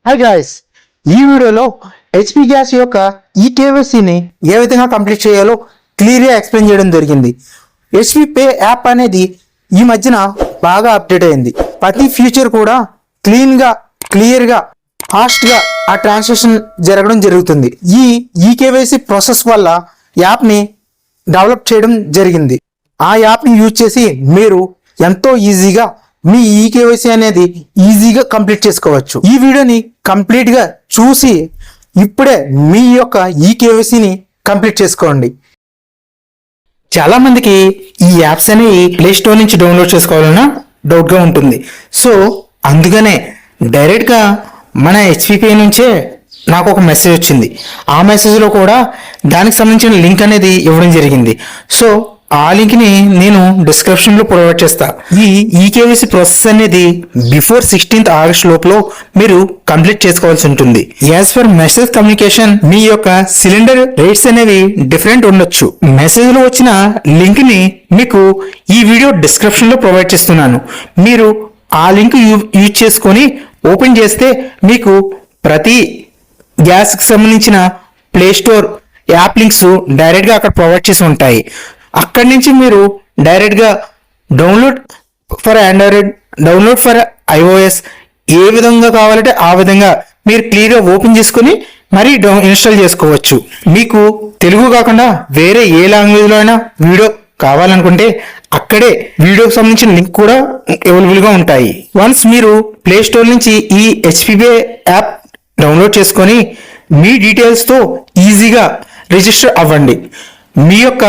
Hi guys, ఈ వీడియోలో HP gas యొక్క ఈ కేవైసీని ఏ విధంగా కంప్లీట్ చేయాలో క్లియర్గా ఎక్స్ప్లెయిన్ చేయడం జరిగింది. హెచ్పి పే యాప్ అనేది ఈ మధ్యన బాగా అప్డేట్ అయింది. ప్రతి ఫీచర్ కూడా క్లియర్గా ఫాస్ట్గా ఆ ట్రాన్సాక్షన్ జరగడం జరుగుతుంది. ఈ కేవైసీ ప్రాసెస్ వల్ల యాప్ని డెవలప్ చేయడం జరిగింది. ఆ యాప్ని యూజ్ చేసి మీరు ఎంతో ఈజీగా మీ ఈ కేవైసీ అనేది ఈజీగా కంప్లీట్ చేసుకోవచ్చు. ఈ వీడియోని కంప్లీట్ గా చూసి ఇప్పుడే మీ యొక్క ఈ కేవైసీని కంప్లీట్ చేసుకోండి. చాలా మందికి ఈ యాప్స్ అనేవి ప్లే స్టోర్ నుంచి డౌన్లోడ్ చేసుకోవాలన్నా డౌట్ గా ఉంటుంది. సో అందుకనే డైరెక్ట్ గా మన హెచ్పి నుంచే నాకు ఒక మెసేజ్ వచ్చింది. ఆ మెసేజ్లో కూడా దానికి సంబంధించిన లింక్ అనేది ఇవ్వడం జరిగింది. సో ఆ లింక్ ని నేను డిస్క్రిప్షన్ లో ప్రొవైడ్ చేస్తా. ఈ కేవైసీ ప్రాసెస్ అనేది బిఫోర్ 16th ఆగస్ట్ లోపల మీరు కంప్లీట్ చేసుకోవాల్సి ఉంటుంది. యాజ్ ఫర్ మెసేజ్ కమ్యూనికేషన్ మీ యొక్క సిలిండర్ రేట్స్ అనేవి డిఫరెంట్ ఉండొచ్చు. మెసేజ్ లో వచ్చిన లింక్ ని మీకు ఈ వీడియో డిస్క్రిప్షన్ లో ప్రొవైడ్ చేస్తున్నాను. మీరు ఆ లింక్ యూజ్ చేసుకొని ఓపెన్ చేస్తే మీకు ప్రతి గ్యాస్ కి సంబంధించిన play store app links direct గా అక్కడ ప్రొవైడ్ చేసి ఉంటాయి. అక్కడి నుంచి మీరు డైరెక్ట్ గా download for Android, download for iOS ఏ విధంగా కావాలంటే ఆ విధంగా మీరు క్లియర్ గా ఓపెన్ చేసుకుని మరీ ఇన్స్టాల్ చేసుకోవచ్చు. మీకు తెలుగు కాకుండా వేరే ఏ లాంగ్వేజ్ లో అయినా వీడియో కావాలనుకుంటే అక్కడే వీడియోకి సంబంధించిన లింక్ కూడా అవైలబుల్ గా ఉంటాయి. వన్స్ మీరు ప్లే స్టోర్ నుంచి ఈ హెచ్పి యాప్ డౌన్లోడ్ చేసుకొని మీ డీటెయిల్స్ తో ఈజీగా రిజిస్టర్ అవ్వండి. మీ యొక్క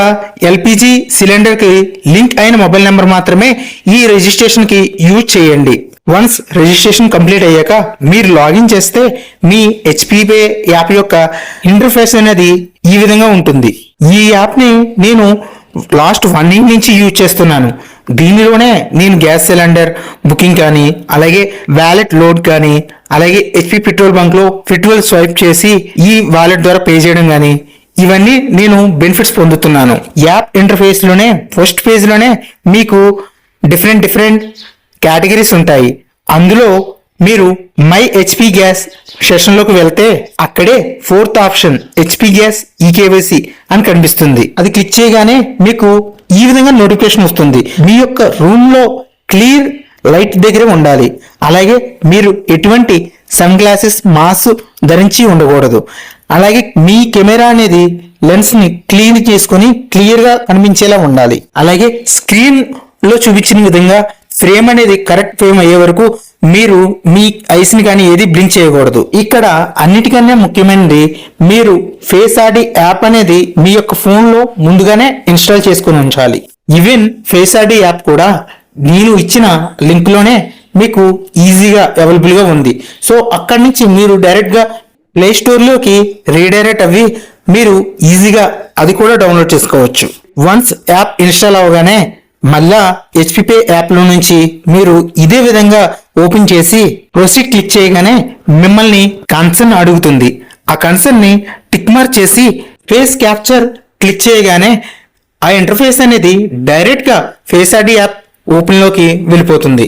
ఎల్పిజి సిలిండర్ కి లింక్ అయిన మొబైల్ నెంబర్ మాత్రమే ఈ రిజిస్ట్రేషన్ కి యూజ్ చేయండి. వన్స్ రిజిస్ట్రేషన్ కంప్లీట్ అయ్యాక మీరు లాగిన్ చేస్తే మీ హెచ్పి పే యాప్ యొక్క ఇంటర్ఫేస్ అనేది ఈ విధంగా ఉంటుంది. ఈ యాప్ ని నేను లాస్ట్ 1 year నుంచి యూజ్ చేస్తున్నాను. దీనిలోనే నేను గ్యాస్ సిలిండర్ బుకింగ్ కానీ, అలాగే వ్యాలెట్ లోడ్ కానీ, అలాగే హెచ్పి పెట్రోల్ బంక్ లో పెట్రోల్ స్వైప్ చేసి ఈ వాలెట్ ద్వారా పే చేయడం కానీ, ఇవన్నీ నేను బెనిఫిట్స్ పొందుతున్నాను. యాప్ ఇంటర్ఫేస్ లోనే ఫస్ట్ పేజ్ లోనే మీకు డిఫరెంట్ కేటగిరీస్ ఉంటాయి. అందులో మీరు మై హెచ్పి గ్యాస్ సెషన్ లోకి వెళ్తే అక్కడే 4th option HP gas eKYC అని కనిపిస్తుంది. అది క్లిక్ చేయగానే మీకు ఈ విధంగా నోటిఫికేషన్ వస్తుంది. మీ యొక్క రూమ్ లో క్లియర్ లైట్ దగ్గర ఉండాలి. అలాగే మీరు ఎటువంటి సన్ గ్లాసెస్, మాస్క్ ధరించి ఉండకూడదు. అలాగే మీ కెమెరా అనేది లెన్స్ ని క్లీన్ చేసుకుని క్లియర్ గా కనిపించేలా ఉండాలి. అలాగే స్క్రీన్ లో చూపించిన విధంగా ఫ్రేమ్ అనేది కరెక్ట్ ఫ్రేమ్ అయ్యే వరకు మీరు మీ ఐస్ ని కానీ ఏది బ్లింక్ చేయకూడదు. ఇక్కడ అన్నిటికన్నా ముఖ్యమైనది మీరు ఫేస్ ఐడి యాప్ అనేది మీ యొక్క ఫోన్ లో ముందుగానే ఇన్స్టాల్ చేసుకుని ఉంచాలి. ఈవెన్ ఫేస్ ఐడి యాప్ కూడా నేను ఇచ్చిన లింక్ లోనే మీకు ఈజీగా అవైలబుల్ గా ఉంది. సో అక్కడి నుంచి మీరు డైరెక్ట్ గా ప్లే స్టోర్ లోకి రీడైరెక్ట్ అవ్వి మీరు ఈజీగా అది కూడా డౌన్లోడ్ చేసుకోవచ్చు. వన్స్ యాప్ ఇన్స్టాల్ అవగానే మళ్ళా హెచ్పి పే యాప్ లో నుంచి మీరు ఇదే విధంగా ఓపెన్ చేసి ప్రొసీడ్ క్లిక్ చేయగానే మిమ్మల్ని కన్సర్న్ అడుగుతుంది. ఆ కన్సర్న్ ని టిక్ మార్క్ చేసి ఫేస్ క్యాప్చర్ క్లిక్ చేయగానే ఆ ఇంటర్ఫేస్ అనేది డైరెక్ట్ గా ఫేస్ ఐడి యాప్ ఓపెన్ లోకి వెళ్ళిపోతుంది.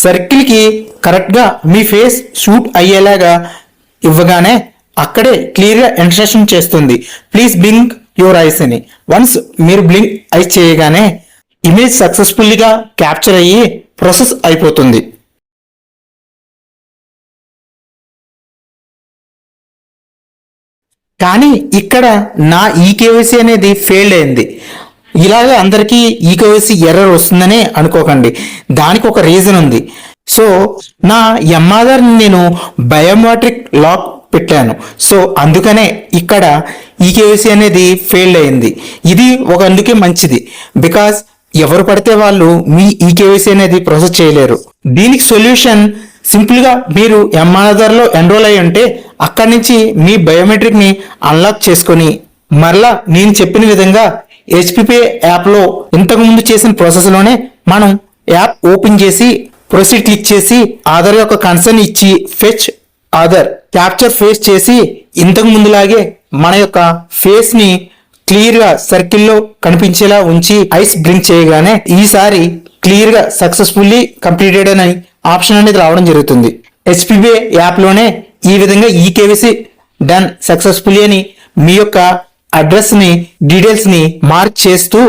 సర్కిల్ కి కరెక్ట్ గా మీ ఫేస్ షూట్ అయ్యేలాగా ఇవ్వగానే అక్కడే క్లియర్ గా ఇన్స్ట్రక్షన్ చేస్తుంది, ప్లీజ్ బ్లింక్ యువర్ ఐస్ అని. వన్స్ మీరు బ్లింక్ ఐస్ చేయగానే ఇమేజ్ సక్సెస్ఫుల్ గా క్యాప్చర్ అయ్యి ప్రాసెస్ అయిపోతుంది. కానీ ఇక్కడ నా ఈ కేవైసీ అనేది ఫెయిల్డ్ అయింది. ఇలాగే అందరికీ ఈ కేవైసీ ఎర్రర్ వస్తుందని అనుకోకండి. దానికి ఒక రీజన్ ఉంది. సో నా ఎంఆధార్ నేను బయోమెట్రిక్ లాక్ పెట్టాను. సో అందుకనే ఇక్కడ ఈ కేవైసీ అనేది ఫెయిల్డ్ అయింది. ఇది ఒక అందుకే మంచిది. బికాస్ ఎవరు పడితే వాళ్ళు మీ ఈ కేవైసీ అనేది ప్రాసెస్ చేయలేరు. దీనికి సొల్యూషన్ సింపుల్ గా మీరు ఎంఆధార్ లో ఎన్రోల్ అయ్యి ఉంటే అక్కడి నుంచి మీ బయోమెట్రిక్ ని అన్లాక్ చేసుకొని మరలా నేను చెప్పిన విధంగా హెచ్పి పే యాప్ లో ఇంతకు ముందు చేసిన ప్రాసెస్ లోనే మనం యాప్ ఓపెన్ చేసి ప్రొసీడ్ క్లిక్ చేసి ఆధార్ యొక్క కన్సర్న్ ఇచ్చి ఫెచ్ ఆధార్ క్యాప్చర్ ఫేస్ చేసి ఇంతకు ముందులాగే మన యొక్క ఫేస్ ని క్లియర్ గా సర్కిల్లో కనిపించేలా ఉంచి ఐస్ బ్లింక్ చేయగానే ఈసారి క్లియర్ గా సక్సెస్ఫుల్లీ కంప్లీటెడ్ అని ఆప్షన్ అనేది రావడం జరుగుతుంది. హెచ్పి యాప్ లోనే ఈ విధంగా ఈ కేవైసీ డన్ సక్సెస్ఫుల్లీ అని మీ యొక్క అడ్రస్ని డీటెయిల్స్ని మార్క్ చేస్తూ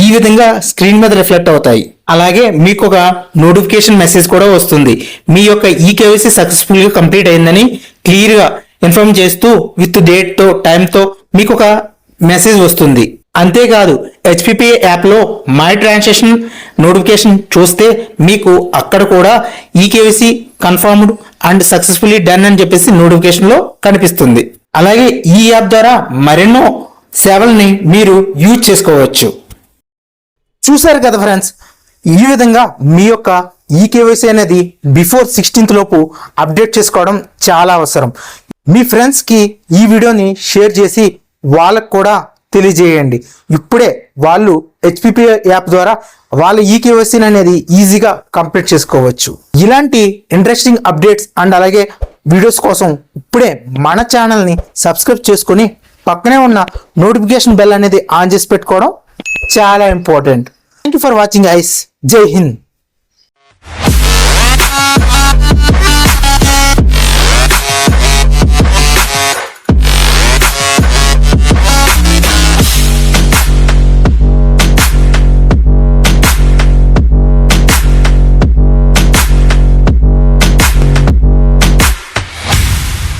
ఈ విధంగా స్క్రీన్ మీద రిఫ్లెక్ట్ అవుతాయి. అలాగే మీకు ఒక నోటిఫికేషన్ మెసేజ్ కూడా వస్తుంది. మీ యొక్క ఈ కేవైసీ సక్సెస్ఫుల్గా కంప్లీట్ అయిందని క్లియర్గా ఇన్ఫార్మ్ చేస్తూ విత్ డేట్తో టైంతో మీకు ఒక మెసేజ్ వస్తుంది. అంతేకాదు హెచ్పిపి యాప్లో మై ట్రాన్సాక్షన్ నోటిఫికేషన్ చూస్తే మీకు అక్కడ కూడా ఈ KYC confirmed and successfully done అని చెప్పేసి నోటిఫికేషన్లో కనిపిస్తుంది. అలాగే ఈ యాప్ ద్వారా మరెన్నో సేవల్ని మీరు యూజ్ చేసుకోవచ్చు. చూసారు కదా ఫ్రెండ్స్, ఈ విధంగా మీ యొక్క ఈ కేవైసీ అనేది బిఫోర్ 16th లోపు అప్డేట్ చేసుకోవడం చాలా అవసరం. మీ ఫ్రెండ్స్కి ఈ వీడియోని షేర్ చేసి వాళ్ళకు కూడా తెలియజేయండి. ఇప్పుడే వాళ్ళు హెచ్పిపి యాప్ ద్వారా వాళ్ళ ఈ కేవైసీని అనేది ఈజీగా కంప్లీట్ చేసుకోవచ్చు. ఇలాంటి ఇంట్రెస్టింగ్ అప్డేట్స్ అండ్ అలాగే వీడియోస్ కోసం ఇప్పుడే మన ఛానల్ని సబ్స్క్రైబ్ చేసుకొని పక్కనే ఉన్న నోటిఫికేషన్ బెల్ అనేది ఆన్ చేసి పెట్టుకోవడం చాలా important. Thank you for watching ice. జై హింద్.